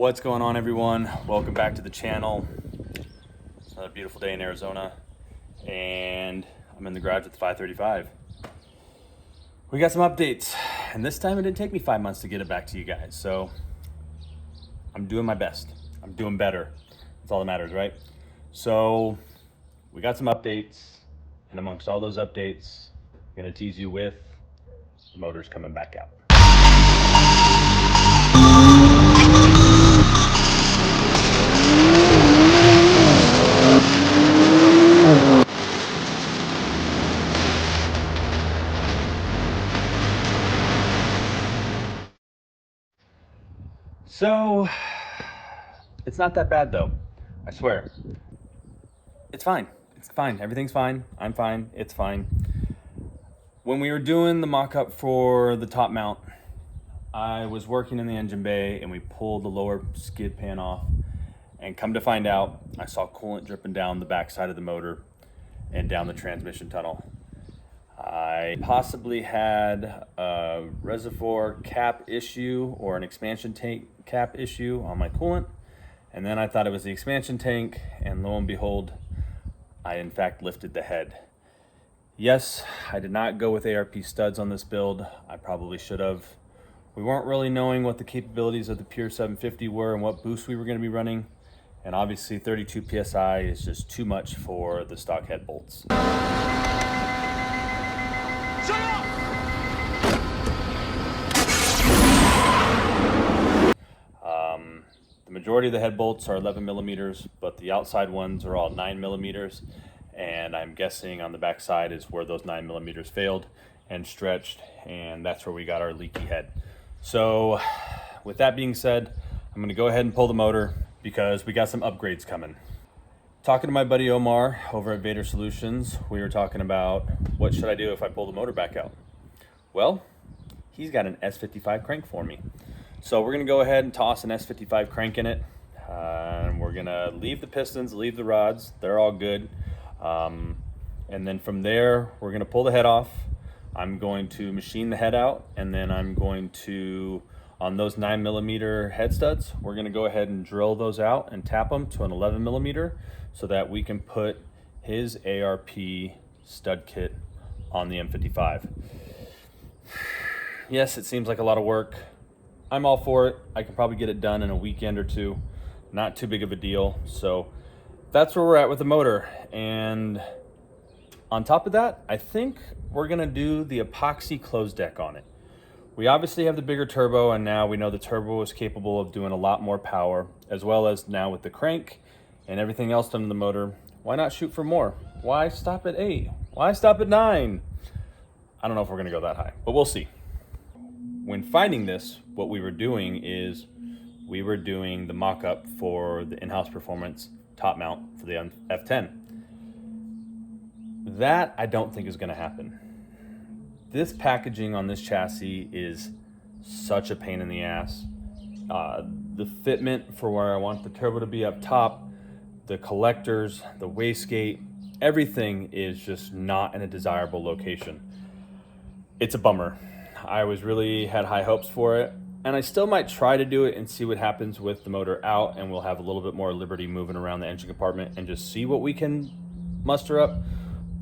What's going on, everyone? Welcome back to the channel. It's another beautiful day in Arizona, and I'm in the garage with the 535. We got some updates, and this time it didn't take me 5 months to get it back to you guys, so I'm doing my best. I'm doing better. That's all that matters, right? So we got some updates, and amongst all those updates, I'm gonna tease you with the motor's coming back out. So it's not that bad though, I swear. It's fine. It's fine. Everything's fine. I'm fine. It's fine. When we were doing the mock-up for the top mount, I was working in the engine bay and we pulled the lower skid pan off, and come to find out, I saw coolant dripping down the back side of the motor and down the transmission tunnel. I possibly had a reservoir cap issue or an expansion tank cap issue on my coolant, and then I thought it was the expansion tank, and lo and behold, I in fact lifted the head. Yes, I did not go with ARP studs on this build. I probably should have. We weren't really knowing what the capabilities of the Pure 750 were and what boost we were going to be running, and obviously 32 PSI is just too much for the stock head bolts. The majority of the head bolts are 11 millimeters, but the outside ones are all 9 millimeters, and I'm guessing on the back side is where those 9 millimeters failed and stretched, and that's where we got our leaky head. So with that being said, I'm going to go ahead and pull the motor because we got some upgrades coming. Talking to my buddy Omar over at Vader Solutions, we were talking about what should I do if I pull the motor back out. Well, he's got an S55 crank for me. So we're gonna go ahead and toss an S55 crank in it. And we're gonna leave the pistons, leave the rods, they're all good. And then from there, we're gonna pull the head off. I'm going to machine the head out, and then I'm going to, on those 9 millimeter head studs, we're gonna go ahead and drill those out and tap them to an 11 millimeter so that we can put his ARP stud kit on the M55. Yes, it seems like a lot of work. I'm all for it. I can probably get it done in a weekend or two. Not too big of a deal. So that's where we're at with the motor. And on top of that, I think we're gonna do the epoxy closed deck on it. We obviously have the bigger turbo, and now we know the turbo is capable of doing a lot more power, as well as now with the crank and everything else done in the motor. Why not shoot for more? Why stop at 8? Why stop at 9? I don't know if we're gonna go that high, but we'll see. When finding this, what we were doing is we were doing the mock-up for the in-house performance top mount for the F10. That I don't think is going to happen. This packaging on this chassis is such a pain in the ass. The fitment for where I want the turbo to be up top, the collectors, the wastegate, everything is just not in a desirable location. It's a bummer. I really had high hopes for it, and I still might try to do it and see what happens with the motor out, and we'll have a little bit more liberty moving around the engine compartment and just see what we can muster up.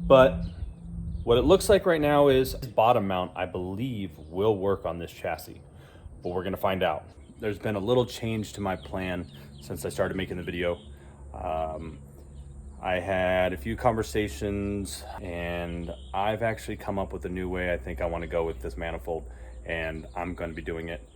But what it looks like right now is bottom mount, I believe, will work on this chassis, but we're gonna find out. There's been a little change to my plan since I started making the video. I had a few conversations, and I've actually come up with a new way I think I want to go with this manifold, and I'm going to be doing it.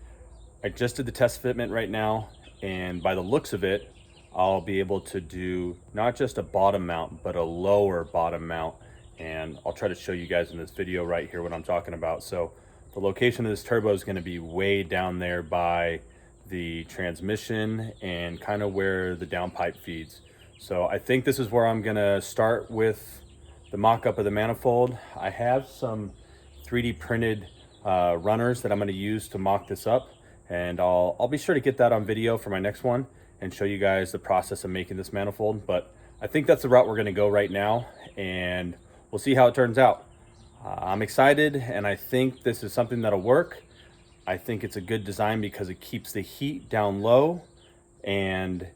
I just did the test fitment right now, and by the looks of it, I'll be able to do not just a bottom mount, but a lower bottom mount, and I'll try to show you guys in this video right here what I'm talking about. So the location of this turbo is going to be way down there by the transmission and kind of where the downpipe feeds. So I think this is where I'm gonna start with the mock-up of the manifold. I have some 3D printed runners that I'm gonna use to mock this up, and I'll be sure to get that on video for my next one and show you guys the process of making this manifold. But I think that's the route we're gonna go right now, and we'll see how it turns out. I'm excited, and I think this is something that'll work. I think it's a good design because it keeps the heat down low and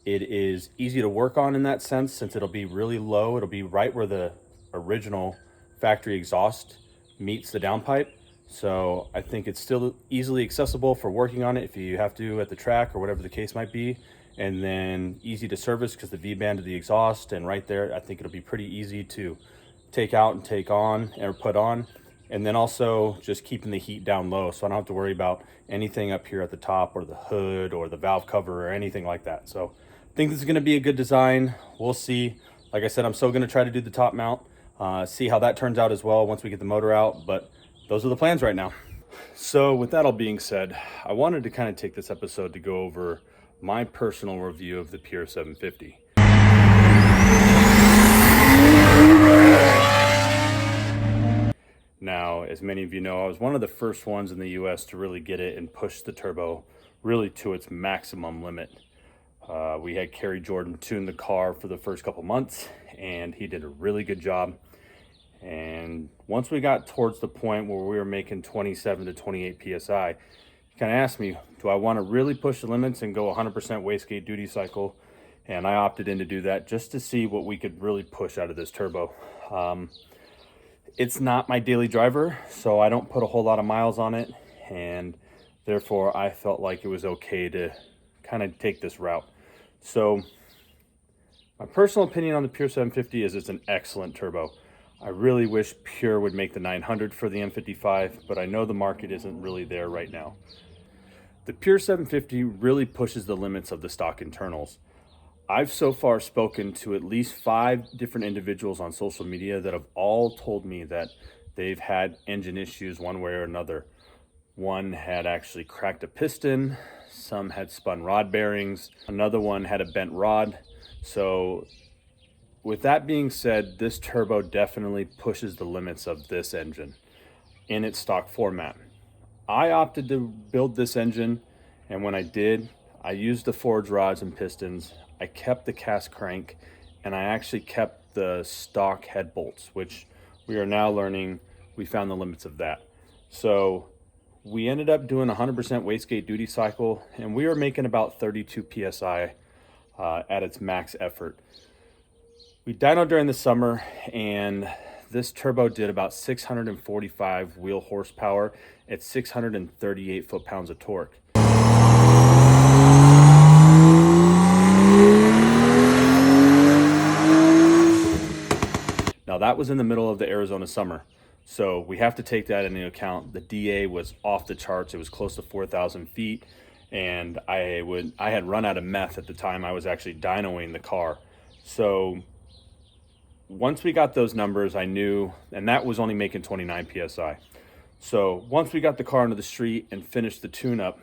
it is easy to work on in that sense, since it'll be really low. It'll be right where the original factory exhaust meets the downpipe. So I think it's still easily accessible for working on it if you have to at the track or whatever the case might be. And then easy to service because the V-band of the exhaust, and right there, I think it'll be pretty easy to take out and take on or put on. And then also just keeping the heat down low, so I don't have to worry about anything up here at the top or the hood or the valve cover or anything like that. So I think this is gonna be a good design. We'll see. Like I said, I'm still gonna try to do the top mount, see how that turns out as well once we get the motor out, but those are the plans right now. So with that all being said, I wanted to kind of take this episode to go over my personal review of the Pure 750. Now, as many of you know, I was one of the first ones in the US to really get it and push the turbo really to its maximum limit. We had Kerry Jordan tune the car for the first couple months, and he did a really good job. And once we got towards the point where we were making 27 to 28 PSI, he kind of asked me, do I want to really push the limits and go 100% wastegate duty cycle? And I opted in to do that just to see what we could really push out of this turbo. It's not my daily driver, so I don't put a whole lot of miles on it, and therefore I felt like it was okay to kind of take this route. So my personal opinion on the Pure 750 is it's an excellent turbo. I really wish Pure would make the 900 for the N55, but I know the market isn't really there right now. The Pure 750 really pushes the limits of the stock internals. I've so far spoken to at least 5 different individuals on social media that have all told me that they've had engine issues one way or another. One had actually cracked a piston, some had spun rod bearings, another one had a bent rod. So with that being said, this turbo definitely pushes the limits of this engine in its stock format. I opted to build this engine, and when I did, I used the forged rods and pistons. I kept the cast crank, and I actually kept the stock head bolts, which we are now learning we found the limits of that. So we ended up doing 100% wastegate duty cycle, and we were making about 32 PSI at its max effort. We dynoed during the summer, and this turbo did about 645 wheel horsepower at 638 foot-pounds of torque. Now that was in the middle of the Arizona summer, so we have to take that into account. The DA was off the charts. It was close to 4,000 feet, and I had run out of meth at the time I was actually dynoing the car. So once we got those numbers, I knew, and that was only making 29 PSI. So once we got the car into the street and finished the tune-up,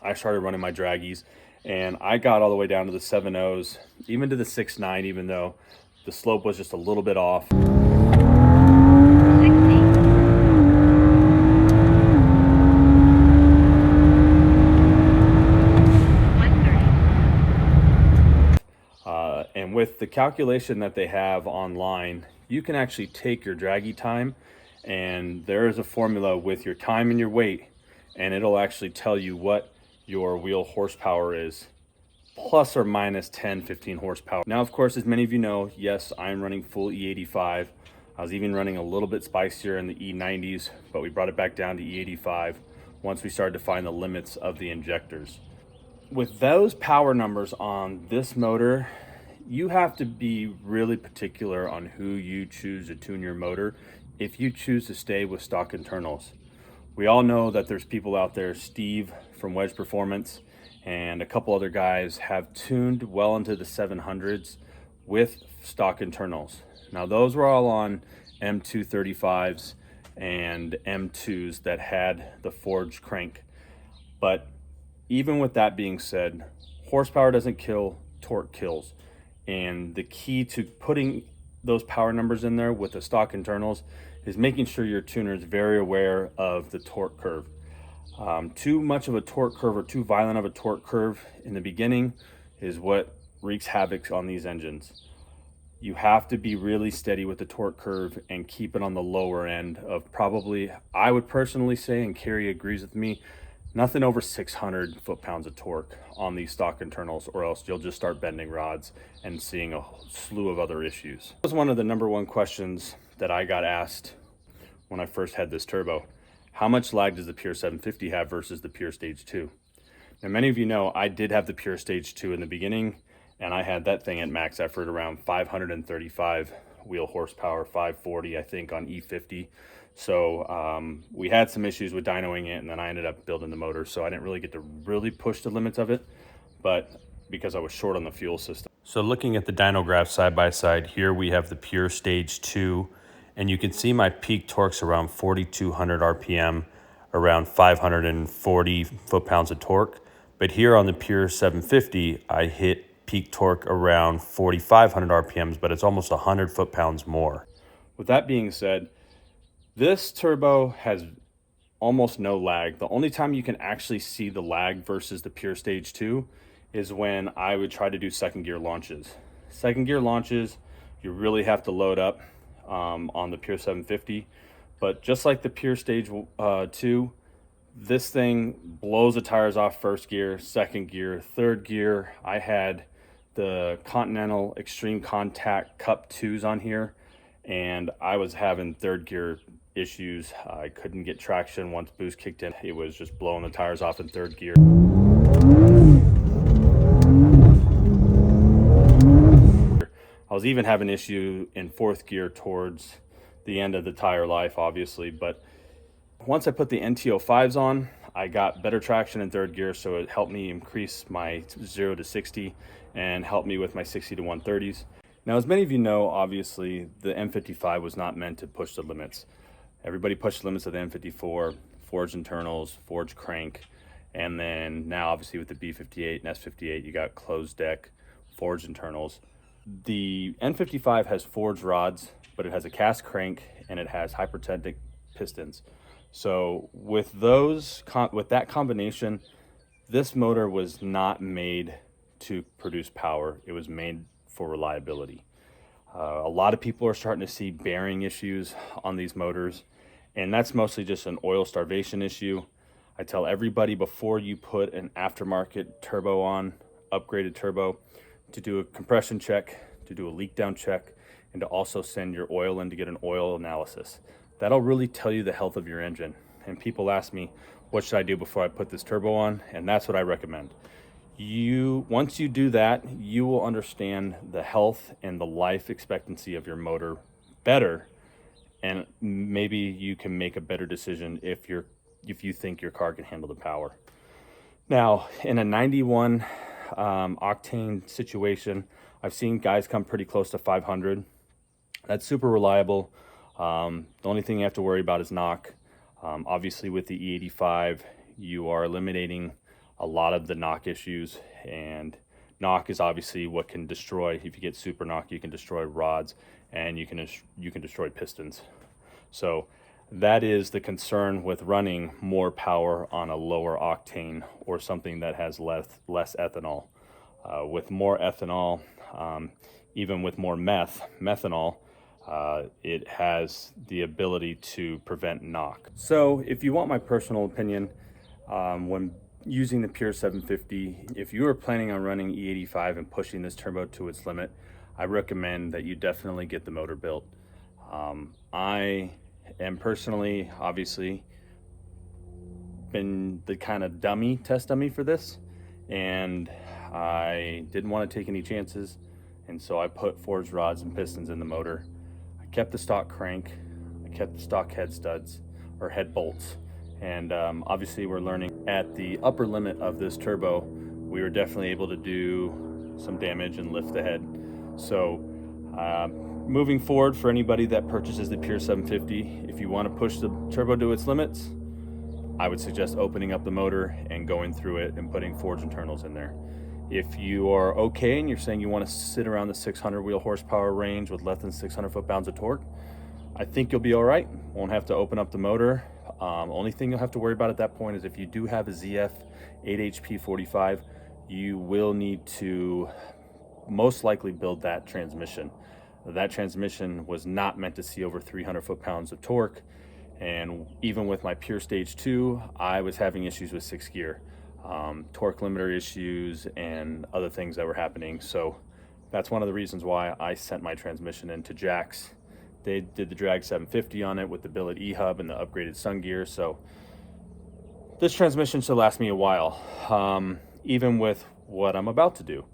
I started running my draggies, and I got all the way down to the 7.0s, even to the 6.9, even though the slope was just a little bit off. And with the calculation that they have online, you can actually take your draggy time, and there is a formula with your time and your weight, and it'll actually tell you what your wheel horsepower is, plus or minus 10-15 horsepower. Now, of course, as many of you know, yes, I'm running full E85. I was even running a little bit spicier in the E90s, but we brought it back down to E85 once we started to find the limits of the injectors. With those power numbers on this motor, you have to be really particular on who you choose to tune your motor if you choose to stay with stock internals. We all know that there's people out there, Steve from Wedge Performance and a couple other guys have tuned well into the 700s with stock internals. Now those were all on M235s and M2s that had the forged crank. But even with that being said, horsepower doesn't kill, torque kills. And the key to putting those power numbers in there with the stock internals is making sure your tuner is very aware of the torque curve. Too much of a torque curve or too violent of a torque curve in the beginning is what wreaks havoc on these engines. You have to be really steady with the torque curve and keep it on the lower end of probably, I would personally say, and Kerry agrees with me, Nothing over 600 foot-pounds of torque on these stock internals, or else you'll just start bending rods and seeing a slew of other issues. That was one of the number one questions that I got asked when I first had this turbo. How much lag does the Pure 750 have versus the Pure Stage 2? Now, many of you know I did have the Pure Stage 2 in the beginning, and I had that thing at max effort around 535 wheel horsepower, 540 I think on E50. So we had some issues with dynoing it, and then I ended up building the motor, so I didn't really get to really push the limits of it, but because I was short on the fuel system. So looking at the dyno graph side by side, here we have the Pure Stage 2, and you can see my peak torque's around 4,200 RPM, around 540 foot-pounds of torque. But here on the Pure 750, I hit peak torque around 4,500 RPMs, but it's almost 100 foot-pounds more. With that being said, this turbo has almost no lag. The only time you can actually see the lag versus the Pure Stage 2 is when I would try to do second gear launches. Second gear launches, you really have to load up on the Pure 750. But just like the Pure Stage 2, this thing blows the tires off first gear, second gear, third gear. I had the Continental Extreme Contact Cup 2s on here, and I was having third gear issues. I couldn't get traction once boost kicked in. It was just blowing the tires off in third gear. I was even having issue in fourth gear towards the end of the tire life, obviously, but once I put the NTO5s on, I got better traction in third gear, so it helped me increase my 0 to 60 and helped me with my 60 to 130s. Now, as many of you know, obviously, the N55 was not meant to push the limits. Everybody pushed the limits of the N54, forged internals, forged crank, and then now obviously with the B58 and S58, you got closed deck, forged internals. The N55 has forged rods, but it has a cast crank and it has hypertentic pistons. So with that combination, this motor was not made to produce power. It was made for reliability. A lot of people are starting to see bearing issues on these motors, and that's mostly just an oil starvation issue. I tell everybody before you put an aftermarket turbo on, upgraded turbo, to do a compression check, to do a leak down check, and to also send your oil in to get an oil analysis. That'll really tell you the health of your engine. And people ask me, what should I do before I put this turbo on? And that's what I recommend. Once you do that, you will understand the health and the life expectancy of your motor better, and maybe you can make a better decision if you think your car can handle the power. Now, in a 91 octane situation, I've seen guys come pretty close to 500. That's super reliable. The only thing you have to worry about is knock. Obviously with the E85, you are eliminating a lot of the knock issues, and knock is obviously what can destroy. If you get super knock, you can destroy rods, and you can destroy pistons. So that is the concern with running more power on a lower octane or something that has less ethanol. With more ethanol, even with more methanol, it has the ability to prevent knock. So if you want my personal opinion, when using the Pure 750, if you are planning on running E85 and pushing this turbo to its limit, I recommend that you definitely get the motor built. I am personally, obviously, been the kind of test dummy for this, and I didn't want to take any chances, and so I put forged rods and pistons in the motor. I kept the stock crank, I kept the stock head studs or head bolts, and obviously we're learning at the upper limit of this turbo, we were definitely able to do some damage and lift the head. So moving forward, for anybody that purchases the Pure 750, if you want to push the turbo to its limits, I would suggest opening up the motor and going through it and putting forged internals in there. If you are okay and you're saying you want to sit around the 600 wheel horsepower range with less than 600 foot-pounds of torque, I think you'll be all right. Won't have to open up the motor. Only thing you'll have to worry about at that point is if you do have a ZF 8HP45, you will need to most likely build that transmission. That transmission was not meant to see over 300 foot-pounds of torque, And even with my pure stage 2, I was having issues with 6th gear, torque limiter issues and other things that were happening. So that's one of the reasons why I sent my transmission into Jax. They did the drag 750 on it with the billet E-hub and the upgraded sun gear. So this transmission should last me a while, even with what I'm about to do.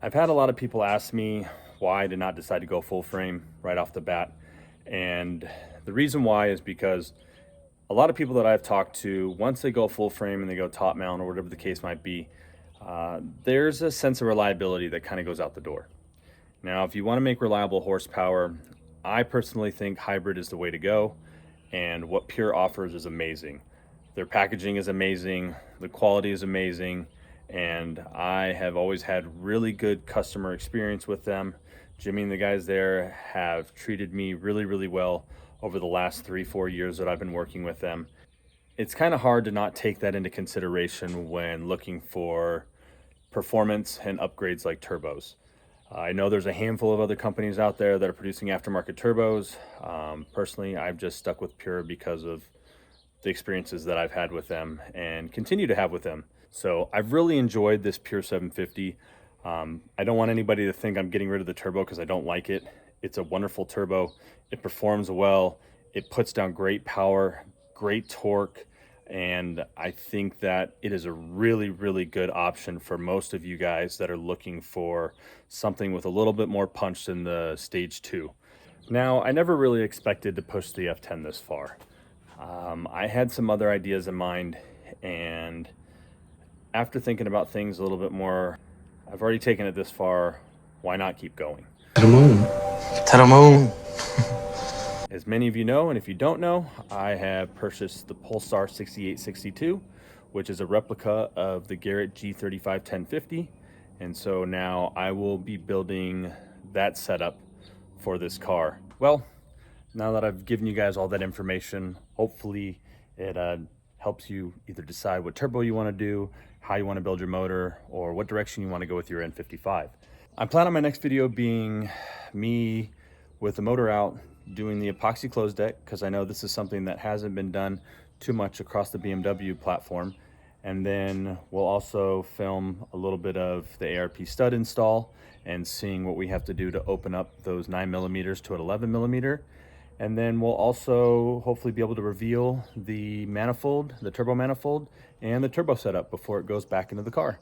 I've had a lot of people ask me why I did not decide to go full frame right off the bat. And the reason why is because a lot of people that I've talked to, once they go full frame and they go top mount or whatever the case might be, there's a sense of reliability that kind of goes out the door. Now, if you want to make reliable horsepower, I personally think hybrid is the way to go, and what Pure offers is amazing. Their packaging is amazing, the quality is amazing, and I have always had really good customer experience with them. Jimmy and the guys there have treated me really, really well over the last 3-4 years that I've been working with them. It's kind of hard to not take that into consideration when looking for performance and upgrades like turbos. I know there's a handful of other companies out there that are producing aftermarket turbos. Personally, I've just stuck with Pure because of the experiences that I've had with them and continue to have with them. So I've really enjoyed this Pure 750. I don't want anybody to think I'm getting rid of the turbo because I don't like it. It's a wonderful turbo. It performs well. It puts down great power, great torque, and I think that it is a really, really good option for most of you guys that are looking for something with a little bit more punch than the Stage 2. Now, I never really expected to push the F10 this far. I had some other ideas in mind, and after thinking about things a little bit more, I've already taken it this far. Why not keep going? To the moon. To the moon. As many of you know, and if you don't know, I have purchased the Pulsar 6862, which is a replica of the Garrett G35 1050. And so now I will be building that setup for this car. Well, now that I've given you guys all that information, hopefully it helps you either decide what turbo you want to do, how you want to build your motor, or what direction you want to go with your N55. I plan on my next video being me with the motor out doing the epoxy closed deck, because I know this is something that hasn't been done too much across the BMW platform. And then we'll also film a little bit of the ARP stud install and seeing what we have to do to open up those 9mm to an 11mm. And then we'll also hopefully be able to reveal the manifold, the turbo manifold, and the turbo setup before it goes back into the car.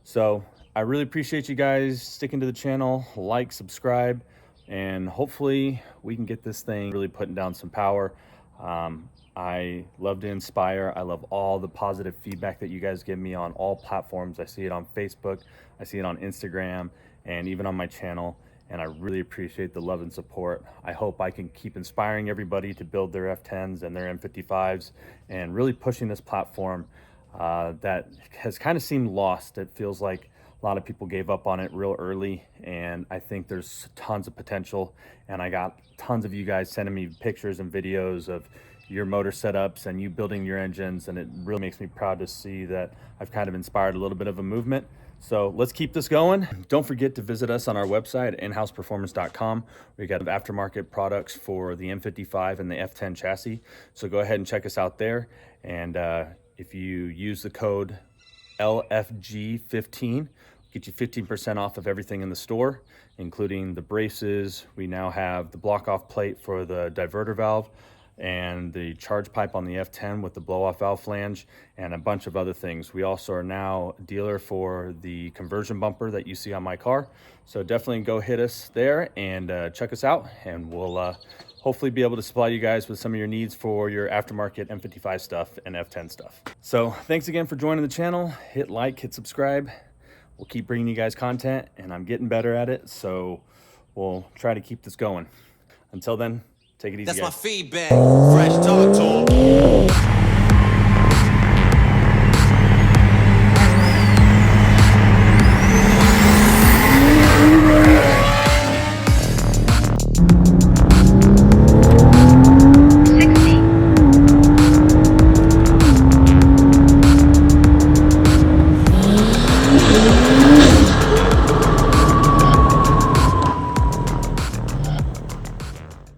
So I really appreciate you guys sticking to the channel, like, subscribe, and hopefully we can get this thing really putting down some power. I love to inspire. I love all the positive feedback that you guys give me on all platforms. I see it on Facebook, I see it on Instagram, and even on my channel. And I really appreciate the love and support. I hope I can keep inspiring everybody to build their F10s and their N55s and really pushing this platform that has kind of seemed lost. It feels like a lot of people gave up on it real early, and I think there's tons of potential. And I got tons of you guys sending me pictures and videos of your motor setups and you building your engines, and it really makes me proud to see that I've kind of inspired a little bit of a movement. So let's keep this going. Don't forget to visit us on our website at inhouseperformance.com. We got aftermarket products for the N55 and the F10 chassis. So go ahead and check us out there. And if you use the code LFG15, get you 15% off of everything in the store, including the braces. We now have the block off plate for the diverter valve and the charge pipe on the F10 with the blow off valve flange and a bunch of other things. We also are now a dealer for the conversion bumper that you see on my car. So definitely go hit us there and check us out, and we'll hopefully be able to supply you guys with some of your needs for your aftermarket N55 stuff and F10 stuff. So thanks again for joining the channel. Hit like, hit subscribe. We'll keep bringing you guys content, and I'm getting better at it, so we'll try to keep this going. Until then, take it easy, guys. That's my feedback. Fresh talk to 'em.